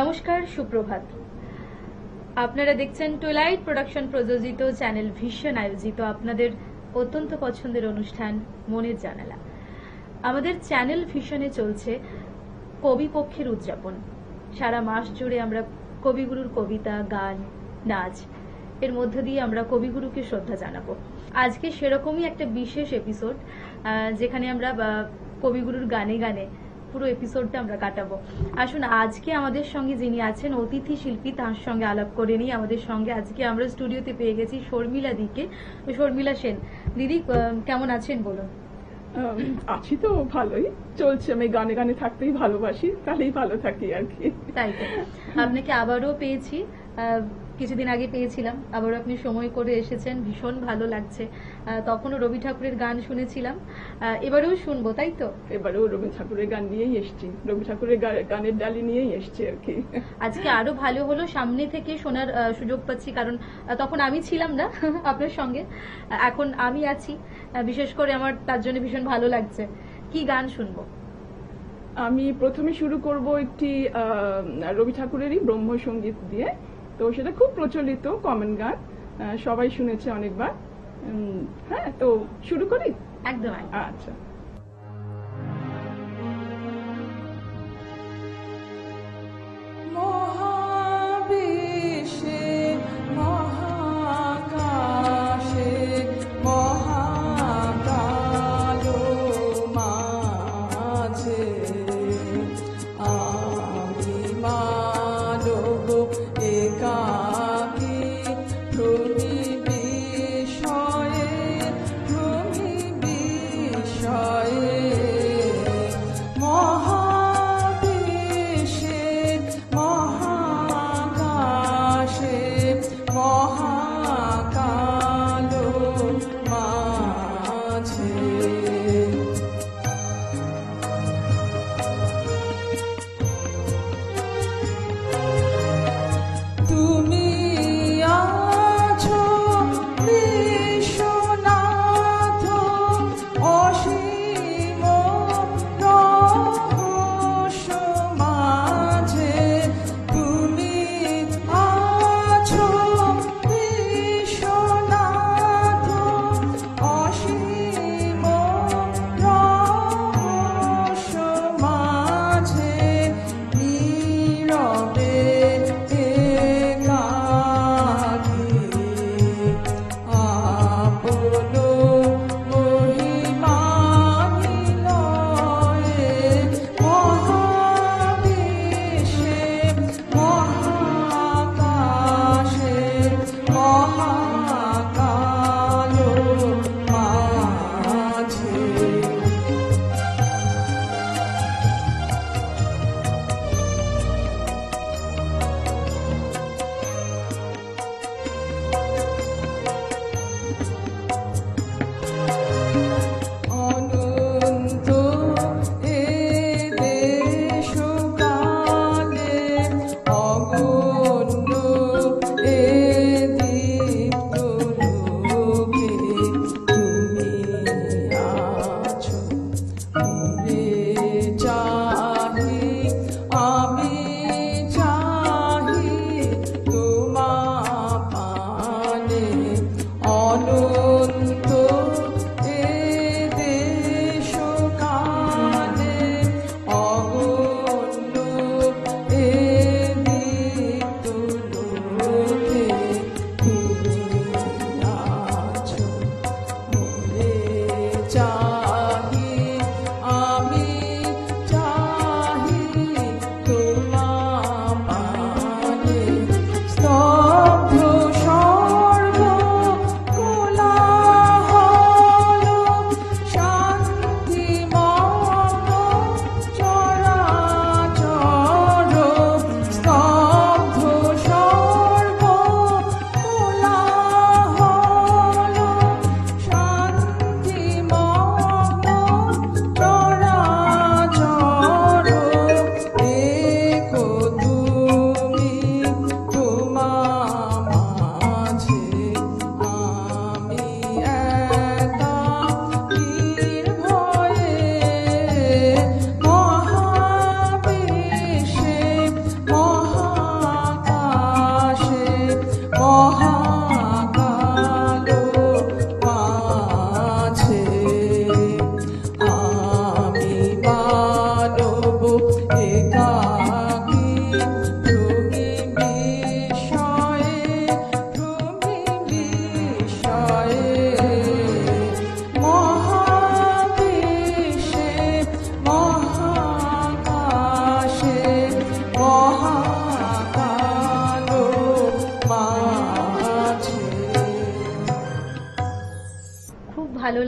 নমস্কার, সুপ্রভাত। আপনারা দেখছেন টুইলাইট প্রোডাকশন প্রযোজিত চ্যানেল ভিশন আয়োজিত আপনাদের অত্যন্ত পছন্দের অনুষ্ঠান মনের জানালা। আমাদের চ্যানেল ভিশনে চলছে কবি পক্ষের উদযাপন। সারা মাস জুড়ে আমরা কবিগুরুর কবিতা, গান, নাচ এর মধ্য দিয়ে আমরা কবিগুরুকে শ্রদ্ধা জানাবো। আজকে সেরকমই একটা বিশেষ এপিসোড, যেখানে আমরা কবিগুরুর গানে গানে পুরো এপিসোডটা আমরা কাটাবো। আসুন, আজকে আমাদের সঙ্গে যিনি আছেন অতিথি শিল্পী, তার সঙ্গে আলাপ করে নিই। আমাদের সঙ্গে আজকে আমরা স্টুডিওতে পেয়ে গেছি শর্মিলা দিকে, শর্মিলা সেন। দিদি, কেমন আছেন বলুন? আছি তো ভালোই, চলছে। আমি গানে গানে থাকতেই ভালোবাসি, তাহলেই ভালো থাকি আর কি। তাই তো, আপনাকে আবারও পেয়েছি, কিছুদিন আগে পেয়েছিলাম, আবারও আপনি সময় করে এসেছেন, ভীষণ ভালো লাগছে। তখনও রবি ঠাকুরের গান শুনেছিলাম, এবারেও শুনবো, তাই তো? এবারেও রবি ঠাকুরের গান নিয়েই এসছি, রবি ঠাকুরের গানের ডালি নিয়েই এসছি আর কি। আজকে আরো ভালো হলো, সামনে থেকে শোনার সুযোগ পাচ্ছি, কারণ তখন আমি ছিলাম না আপনার সঙ্গে, এখন আমি আছি। বিশেষ করে আমার তার জন্য ভীষণ ভালো লাগছে। কি গান শুনবো? আমি প্রথমে শুরু করব একটি রবি ঠাকুরেরই ব্রহ্মসঙ্গীত দিয়ে। তো সেটা খুব প্রচলিত কমন গান, সবাই শুনেছে অনেকবার। হ্যাঁ, তো শুরু করি। একদম। আচ্ছা।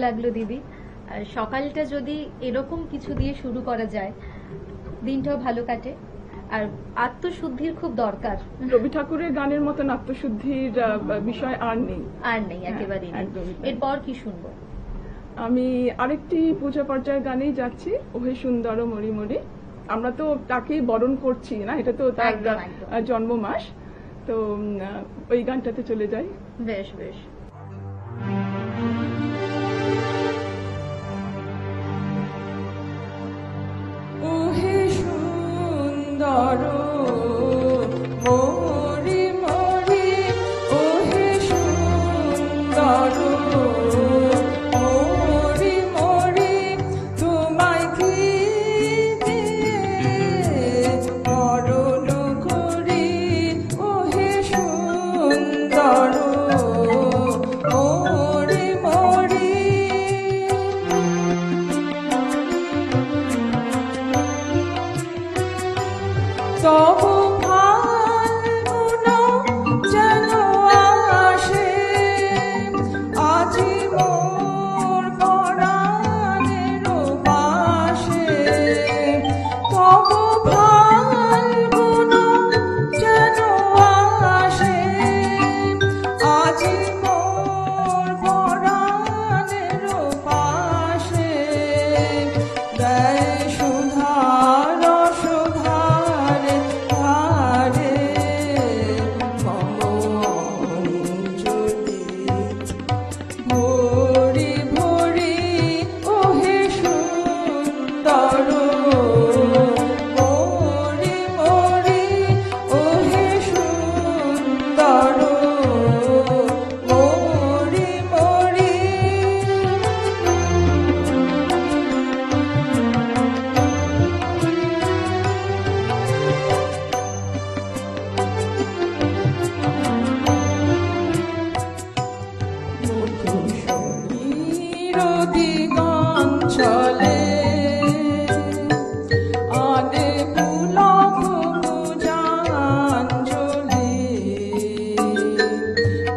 লাগলো দিদি। সকালটা যদি এরকম কিছু দিয়ে শুরু করা যায়, দিনটাও ভালো কাটে। আর আত্মশুদ্ধির খুব দরকার। রবি ঠাকুরের গানের মতন আত্মশুদ্ধির বিষয় আর নেই। আর নেই, একেবারেই নেই। একদমই তাই। এরপর কি শুনবো? আমি আরেকটি পূজা পর্যায়ের গানেই যাচ্ছি, ওহে সুন্দর মরি মরি। আমরা তো তাকেই বরণ করছি না, এটা তো তার একদম, একদম। জন্ম মাস। তো ওই গানটাতে চলে যাই। বেশ বেশ। ওহে সুন্দর মরি মরি, ওহে সুন্দর মরি মরি, তোমায় কি বরণ করি, ওহে সুন্দর মরি মরি। তবু ফাল্গুন যেন আসে, আজি মোর পরাণের পাশে। তবু ফাল্গুন যেন আসে, আজি মোর পরাণের পাশে। দেয় সুধার সুধারে ধারে, মম অঞ্জলি ভরি ভরি, ওহে সুন্দর মরি মরি, ওহে সুন্দর মরি মরি। দিগঞ্চলে আদে পুলক পূজাঞ্জলি,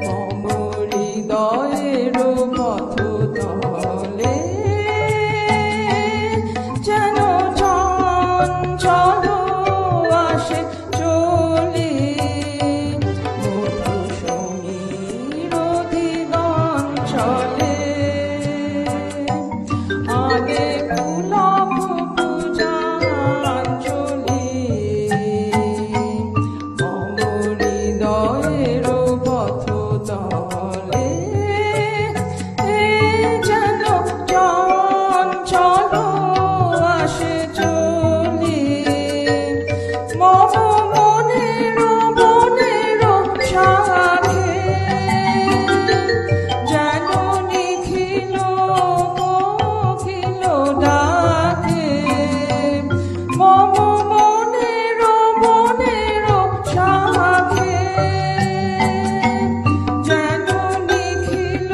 মম হৃদয়ের পথতলে যেন চঞ্চল আসে চলি। মধু সমীর দিগঞ্চলে আগে পুলক পূজাঞ্জলি, মম হৃদয়ের পথতলে যেন চঞ্চল আসে চলি। মম মনের মনের সাথে যেন নিখিল কোকিল ডাকে। মম মনের মনের সাথে যেন নিখিল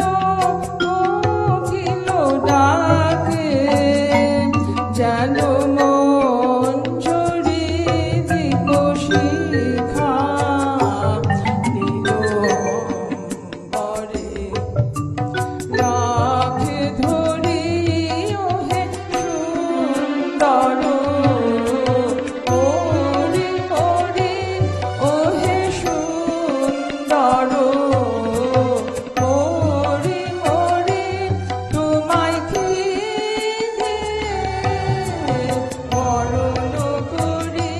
কোকিল ডাকে। যেন মঞ্জরি দিবশিখা দিগম্বরে রাখে ধরি, ওহে সুন্দর মরি মরি, ওহে সুন্দর মরি মরি, তোমায় কি বরণ করি,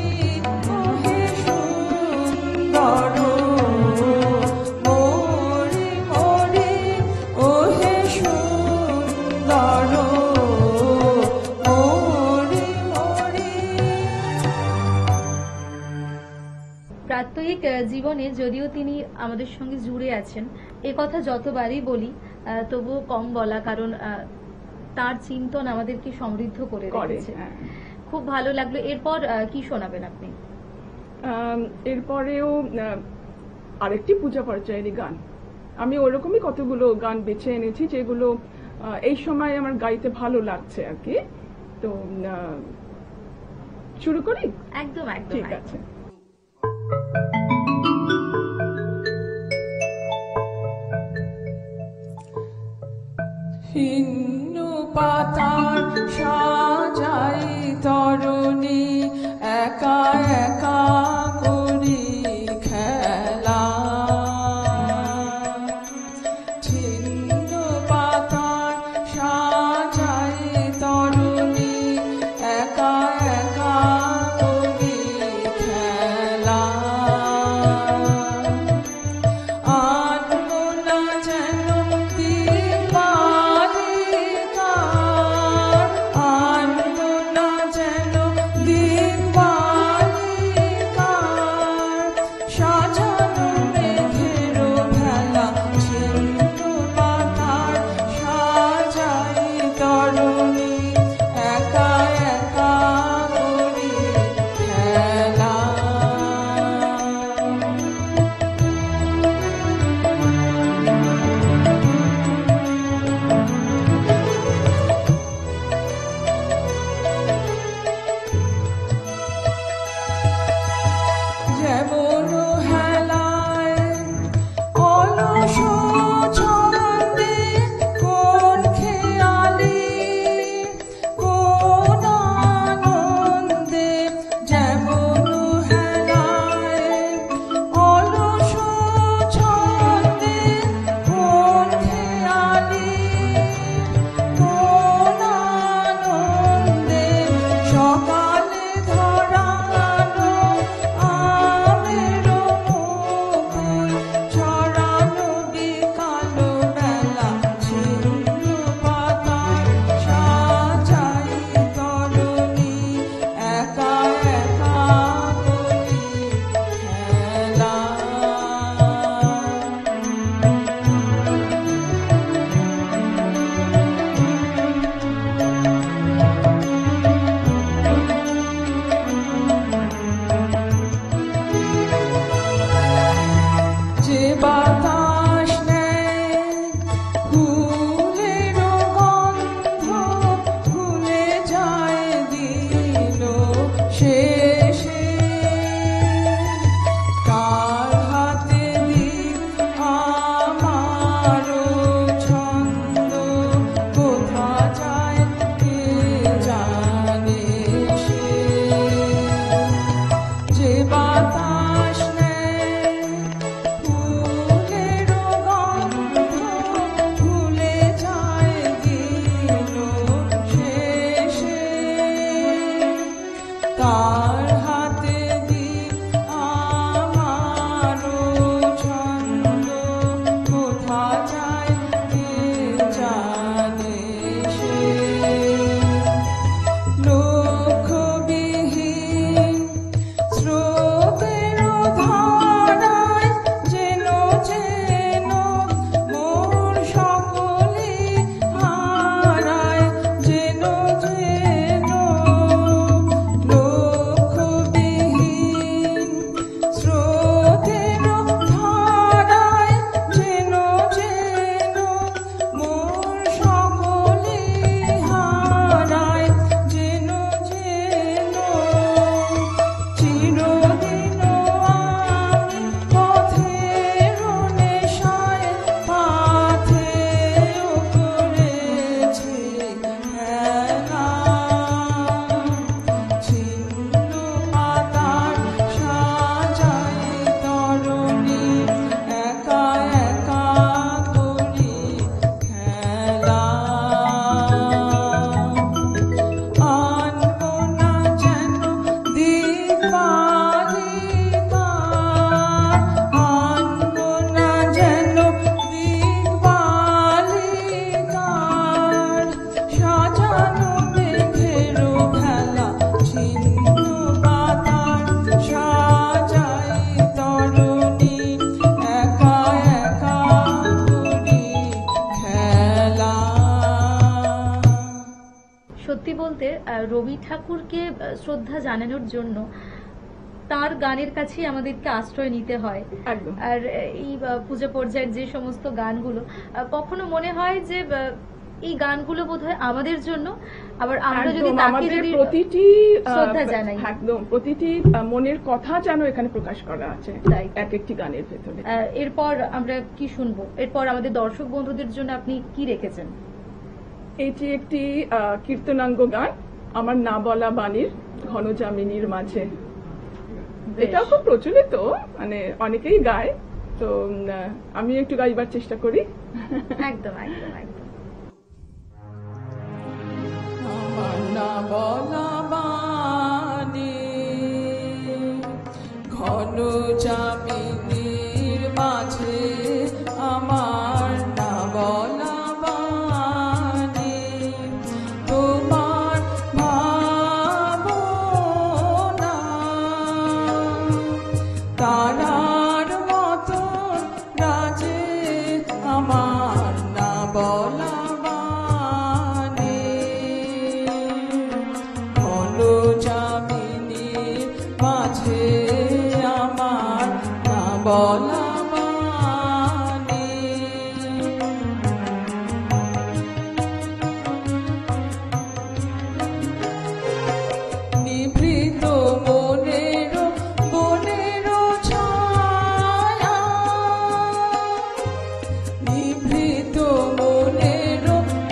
ওহে সুন্দর মরি মরি, ওহে সুন্দর মরি মরি। প্রাত্যহিক জীবনে যদিও তিনি আমাদের সঙ্গে জুড়ে আছেন, এ কথা যতবারই বলি তবুও কম বলা, কারণ তার চিন্তন আমাদেরকে সমৃদ্ধ করে রেখেছে। হ্যাঁ। খুব ভালো লাগলো। এরপর কি শোনাবেন আপনি? এরপরেও আরেকটি পূজা পর্যায়েরই গান। আমি ওরকমই কতগুলো গান বেছে এনেছি যেগুলো এই সময় আমার গাইতে ভালো লাগছে আর কি। তো শুরু করি? একদম একদম। ঠিক আছে। হিন্দু ছিন্ন পাতার সাজাই তরুণী একা একা করি খেলা ছিন্ন পাতার সাজাই তরুণী একা একা করি খেলা আনবো না যেন দিবালিকার আনবো না যেন দিবালিকার সাজানো মেঘের ভেলা ছিন্ন পাতার সাজাই তরুণী একা একা করি খেলা যেমন হেলায় অলস ছন্দে কোন খেয়ালি কোন আনন্দে যেমন হেলায় অলস ছন্দে কোন খেয়ালি কোন আনন্দে সকালে ধরানো আমের মুকুল ছড়ানো বিকাল বেলা ছিন্ন পাতার সাজাই তরুণী একা একা করি খেলা যে বাতাস নেয় ফুলের গন্ধ ভুলে যায় দিল শেষে কার হাতে দিক আমার ছন্দ কোথা যায় কে জানে সে যে বাতাস নেয় ফুলের গন্ধ ভুলে যায় দিল শেষে তার হাতে দিক আমার ছন্দ কোথা যায় কে জানে সে লক্ষ্যবিহীন স্রোতের ধারায় যেন যেন মোর সকলে হারায় যেন যেন লক্ষ্যবিহীন স্রোতের ধারায় যেন যেন মোর সকলে হারায় যেন যেন চিরদিন আমি পথের নেশায় পাথেয় করেছি খেলা ছিন্ন পাতার সাজাই তরুণী একা একা করি খেলা আনবো না যেন দিবালিকার আনবো না যেন দিবালিকার সাজানো মেঘের ভেলা ছিন্ন পাতার সাজাই তরুণী একা একা করি খেলা সত্যি বলতে রবি ঠাকুরকে শ্রদ্ধা জানানোর জন্য তার গানের কাছেই আমাদেরকে আশ্রয় নিতে হয়। একদম। আর এই পূজা পর্যায়ের যে সমস্ত গানগুলো কখনো মনে হয় যে এই গানগুলো বোধহয় আমাদের জন্য, আবার আমরা যদি একদম, তাকে আমাদের যদি প্রতিটি শ্রদ্ধা জানাই। একদম প্রতিটি মনের কথা যেন এখানে প্রকাশ করা আছে তাই। এক একটি গানের ভেতরে। এরপর আমরা কি শুনবো? এরপর আমাদের দর্শক বন্ধুদের জন্য আপনি কি রেখেছেন? এটি একটি কীর্তনাঙ্গ গান, আমার না বলা বাণীর ঘন যামিনীর মাঝে। বেশ। এটা খুব প্রচলিত, মানে অনেকেই গায়, তো আমি একটু গাইবার চেষ্টা করি। একদম একদম একদম। আমার না বলা বাণী ঘন যামিনীর মাঝে, আমার না বলা বাণী তোমার ভাবনা তারার মতো রাজে, আমার না বলা বাণী ঘন যামিনীর মাঝে, আমার না বলা বাণী। নিভৃত মনের বনের ছায়া, নিভৃত মনের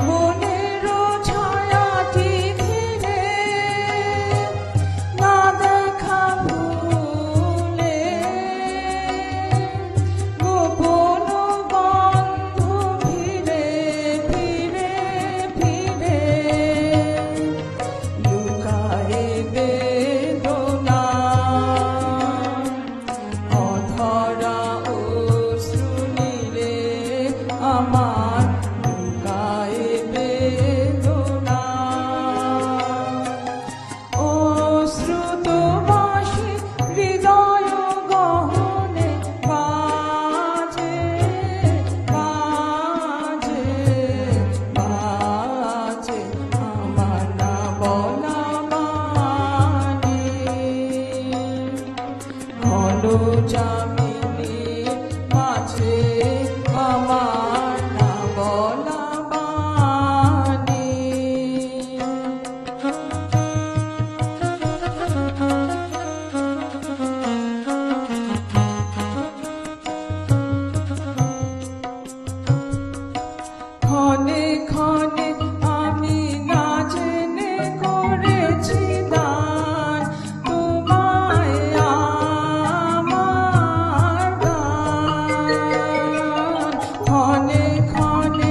বনের ছায়াটি ঘিরে না দেখা ভুলে, গোপন গন্ধ ফিরে ফিরে ফিরে লুকায়ে বেদনা, অধরা অশ্রু নীরে, আমার লুকায়ে বেদনা। অশ্রুত বাঁশি হৃদয় গহনে বাজে বাজে বাজে, আমার না বলা বাণী ঘন যামিনীর মাঝে, আমার না বলা বাণী। ক্ষণে ক্ষণে আমি না জেনে করেছি দান, তোমায় আমার দান। ক্ষণে ক্ষণে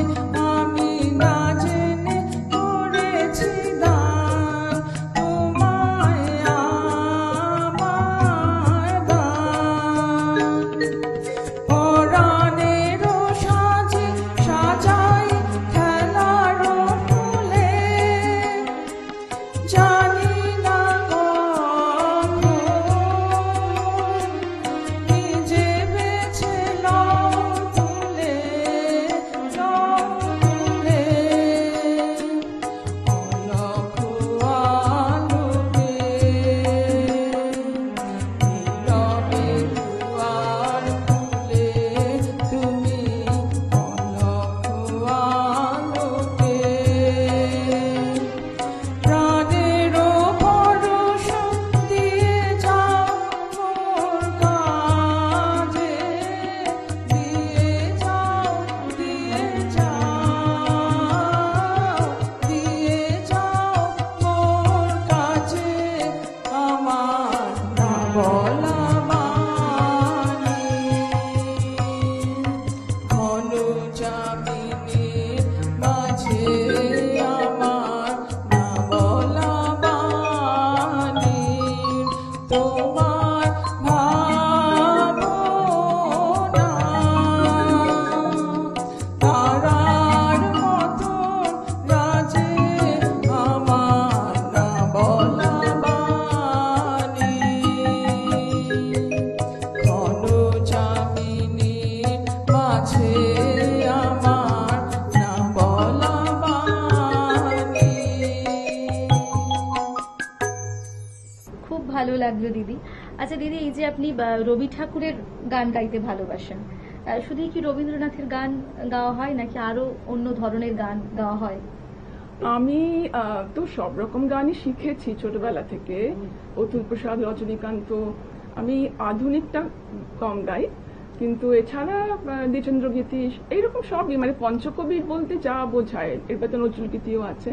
আমি না জেনে করেছি দান, তোমায় আমার দান। পরাণের সাজে সাজাই খেলার ফুলে, জানি না কখন নিজে বেছে লও তুলে লও তুলে, অলখ আলোকে নীরবে দুয়ার খুলে, তুমি অলখ আলোকে প্রাণের পরশ দিয়ে যাও মোর কাজে, দিয়ে যাও দিয়ে যাও দিয়ে যাও মোর কাছে, আমার না বলা বাণী ঘন যামিনীর মাঝে, আমার না বলা বাণী তোমার ভাবনা তারার মতো রাজে, আমার না বলা বাণী ঘন যামিনীর মাঝে, আমার না বলা বাণী। খুব ভালো লাগলো দিদি। আচ্ছা দিদি, এই যে আপনি রবি ঠাকুরের গান গাইতে ভালোবাসেন, শুধুই কি রবীন্দ্রনাথের গান গাওয়া হয় নাকি আরো অন্য ধরনের গান গাওয়া হয়? আমি তো সব রকম গানই শিখেছি ছোটবেলা থেকে, অতুল প্রসাদ, রজনীকান্ত। আমি আধুনিকটা কম গাই, কিন্তু এছাড়া দ্বিচন্দ্র গীতি এইরকম সবই, মানে পঞ্চকবি বলতে যা বোঝায় এর ভেতর নজরুল গীতিও আছে,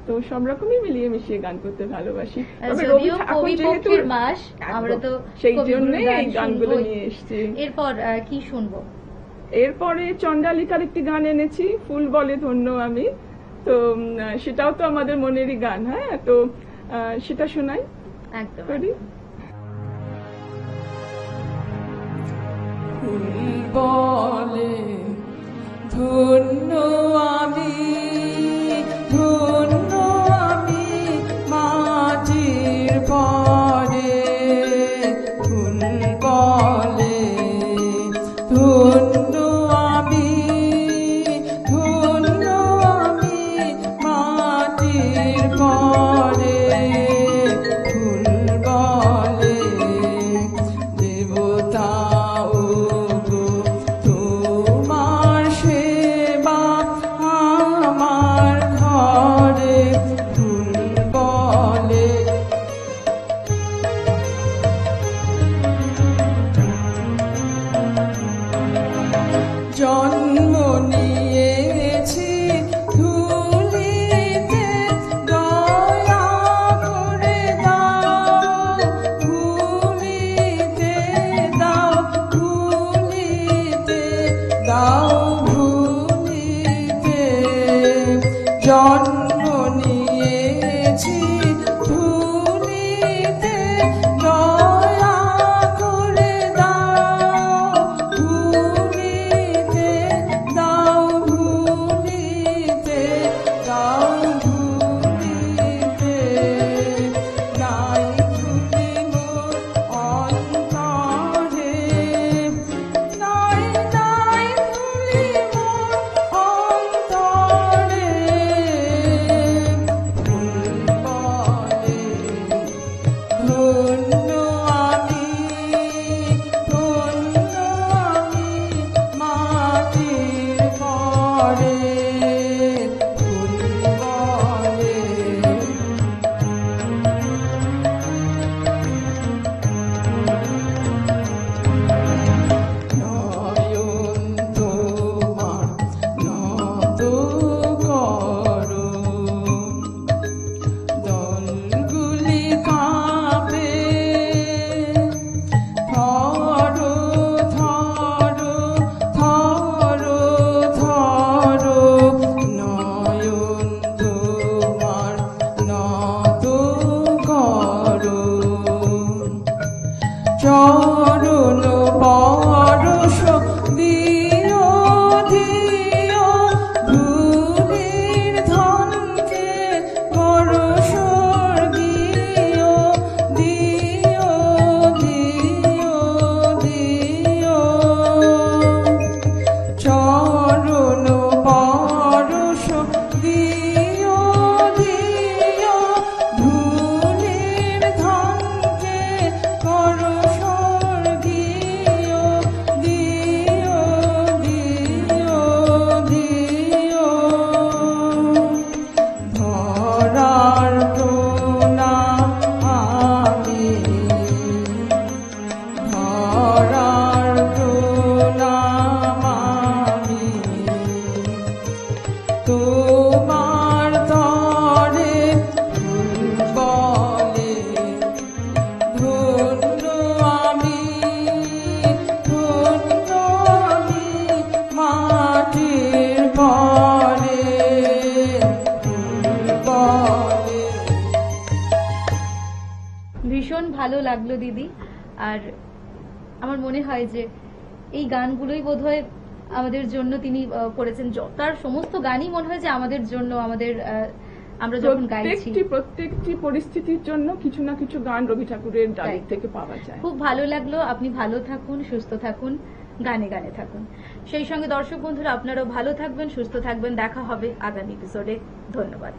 তো সব রকমই মিলিয়ে মিশিয়ে গান করতে ভালোবাসি। তবে রবি যদিও এখন যেহেতু কবিপক্ষের মাস, আমরা তো সেই কবিগুরুর জন্যই গান এই গানগুলো শুনবোই। নিয়ে এসেছি। এরপর কি শুনবো? এরপরে চন্ডালিকার একটি গান এনেছি, ফুল বলে ধন্য আমি, তো সেটাও তো আমাদের মনেরই গান। হ্যাঁ, তো সেটা শোনাই একদম করি। ফুল বলে ধন্য আমি, ধন্য আমি মাটির পরে। ফুল বলে ধন্য আমি, ধন্য আমি মাটির পরে। ফুল বলে দেবতা ও গো তোমার সেবা আমার ঘরে। ফুল বলে জন্ম নিয়েছি ধুলিতে, দয়া করে দাও ভুলিতে, দাও ভুলিতে, দাও ভুলিতে। জন্ম নিয়েছি ধুলিতে, দয়া করে দাও ভুলিতে, দাও ভুলিতে, দাও ভুলিতে। নাই ধুলি মোর অন্তরে, নাই নাই ধুলি মোর অন্তরে। ফুল বলে ধন্য আমি, ধন্য আমি মাটির পরে। ফুল বলে নয়ন তোমার নত করো, দলগুলি কাঁপে। ধরো ধরো ধরো ধরো, নয়ন তোমার নত করো। চরণ পরশ দিও দিও, ধুলির ধনকে পরশর দিও দিও দিও দিও। চরণ পরশ দিও দিও, ধুলির ধনকে পরশর দিও দিও দিও দিও। ধরার প্রণাম আমি, ধরার প্রণাম আমি, তোমার তরে। ফুল বলে ধন্য আমি, ধন্য আমি মাটির পরে। ফুল বলে ভীষণ ভালো লাগলো দিদি। আর আমার মনে হয় যে এই গানগুলোই বোধহয় আমাদের জন্য তিনি করেছেন। তার সমস্ত গানই মনে হয় যে আমাদের জন্য, আমাদের আমরা যখন গাইছি প্রত্যেকটি পরিস্থিতির জন্য কিছু না কিছু গান রবি ঠাকুরের ডালি তাই। থেকে পাওয়া যায়। খুব ভালো লাগলো। আপনি ভালো থাকুন, সুস্থ থাকুন, গানে গানে থাকুন। সেই সঙ্গে দর্শক বন্ধুরা আপনারাও ভালো থাকবেন, সুস্থ থাকবেন। দেখা হবে আগামী এপিসোডে। ধন্যবাদ।